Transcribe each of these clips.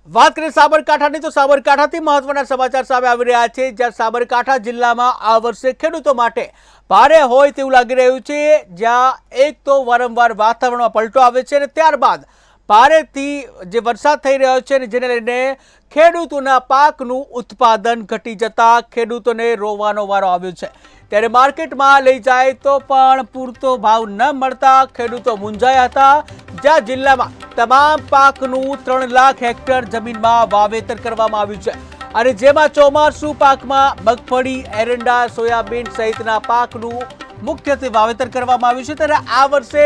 વાત કરીએ સાબરકાંઠાની તો સાબરકાંઠાથી મહત્વના સમાચાર સામે આવી રહ્યા છે, જ્યાં સાબરકાંઠા જિલ્લામાં આ વર્ષે ખેડૂતો માટે ભારે હોય તેવું લાગી રહ્યું છે, જ્યાં એક તો વારંવાર વાતાવરણમાં પલટો આવે છે અને ત્યારબાદ ભારેથી જે વરસાદ થઈ રહ્યો છે જેને લઈને ખેડૂતોના પાકનું ઉત્પાદન ઘટી જતા ખેડૂતોને રોવાનો વારો આવ્યો છે। ત્યારે માર્કેટમાં લઈ જાય તો પણ પૂરતો ભાવ ન મળતા ખેડૂતો મૂંઝાયા હતા, જ્યાં જિલ્લામાં તમામ પાકનું 3 લાખ હેક્ટર જમીનમાં વાવેતર કરવામાં આવ્યું છે અને જેમાં ચોમાસુ પાકમાં મગફળી, એરંડા, સોયાબીન સહિતના પાકનું મુખ્યત્વે વાવેતર કરવામાં આવ્યું છે। ત્યારે આ વર્ષે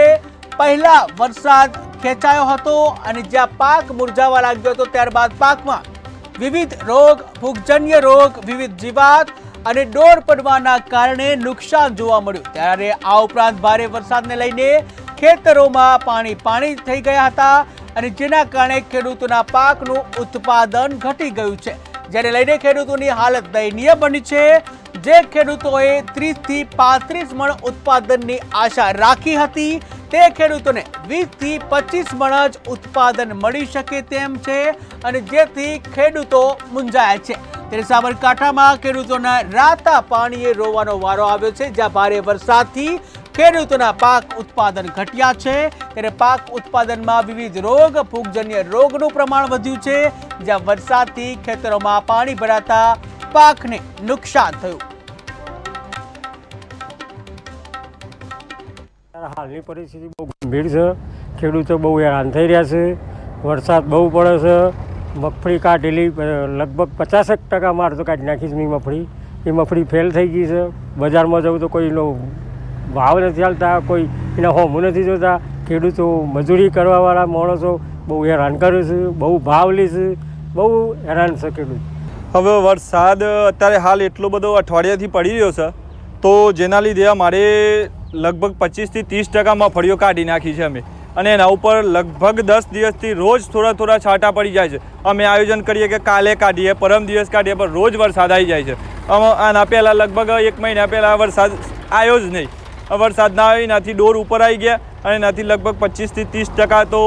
પહેલા વરસાદ ખેંચાયો હતો અને જ્યાં પાક મુરઝાવા લાગ્યો હતો, ત્યારબાદ પાકમાં વિવિધ રોગ, ફૂગજન્ય રોગ, વિવિધ જીવાત અને ડોર પડવાના કારણે નુકસાન જોવા મળ્યું। ત્યારે આ ઉપરાંત ભારે વરસાદને લઈને ખેતરોમાં પાણી થઈ ગયા હતા અને જેના કારણે ખેડૂતોના પાકનું ઉત્પાદન ઘટી ગયું છે, જેને લઈને ખેડૂતોની હાલત દયનીય બની છે। જે ખેડૂતોએ 30 થી 35 મણ ઉત્પાદનની આશા રાખી હતી, તે ખેડૂતોને 20 થી 25 મણ જ ઉત્પાદન મળી શકે તેમ છે અને જેથી ખેડૂતો મૂંઝાયા છે। ત્યારે સાબરકાંઠામાં ખેડૂતોના રાતા પાણીએ રોવાનો વારો આવ્યો છે, જ્યાં ભારે વરસાદથી ખેડૂતોના પાક ઉત્પાદન ઘટ્યા છે। ત્યારે પાક ઉત્પાદનમાં વિવિધ રોગ, ફૂગજન્ય રોગનું પ્રમાણ વધ્યું છે, જ્યાં વરસાદથી ખેતરોમાં પાણી ભરાતા પાકને નુકસાન થયું। હાલની પરિસ્થિતિ બહુ ગંભીર છે, ખેડૂતો બહુ હેરાન થઈ રહ્યા છે। વરસાદ બહુ પડે છે, મગફળી કાઢેલી લગભગ 50% માર તો કાઢી નાખી છે મગફળી, એ મગફળી ફેલ થઈ ગઈ છે। બજારમાં જવું તો કોઈનો ભાવ નથી ચાલતા, કોઈ એના હોમું નથી જોતા, ખેડૂતો મજૂરી કરવાવાળા માણસો બહુ હેરાન કરે છે, બહુ ભાવ લે છે, બહુ હેરાન છે ખેડૂત। હવે વરસાદ અત્યારે હાલ એટલો બધો અઠવાડિયાથી પડી રહ્યો છે, તો જેના લીધે અમારે લગભગ 25 થી 30% મગફળીઓ કાઢી નાખી છે અમે, અને એના ઉપર લગભગ 10 દિવસથી રોજ થોડા છાંટા પડી જાય છે। અમે આયોજન કરીએ કે કાલે કાઢીએ, પરમ દિવસ કાઢીએ, પણ રોજ વરસાદ આવી જાય છે। આના પહેલાં લગભગ 1 મહિના પહેલાં વરસાદ આવ્યો જ નહીં। વરસાદ ના આવ્યો, એનાથી ડોર ઉપર આવી ગયા અને એનાથી લગભગ 25 થી 30% તો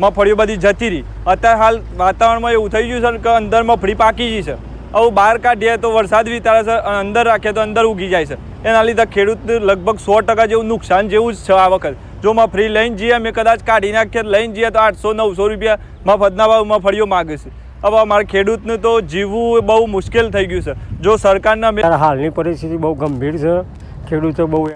મગફળીઓ બધી જતી રહી। અત્યારે હાલ વાતાવરણમાં એવું થઈ ગયું છે કે અંદર મગફળી પાકી ગઈ છે, હવે બહાર કાઢીએ તો વરસાદ વિતારે છે, અંદર રાખીએ તો અંદર ઉગી જાય છે। એના લીધે ખેડૂત લગભગ 100% જેવું નુકસાન જેવું જ છે આ વખત। જો મગફળી લઈને જઈએ, અમે કદાચ કાઢી નાખીએ લઈને જઈએ તો 800-900 રૂપિયા મફતના ભાવ મગફળીઓ માગે છે। હવે અમારા ખેડૂતને તો જીવવું બહુ મુશ્કેલ થઈ ગયું છે। જો સરકારને હાલની પરિસ્થિતિ બહુ ગંભીર છે, ખેડૂતો બહુ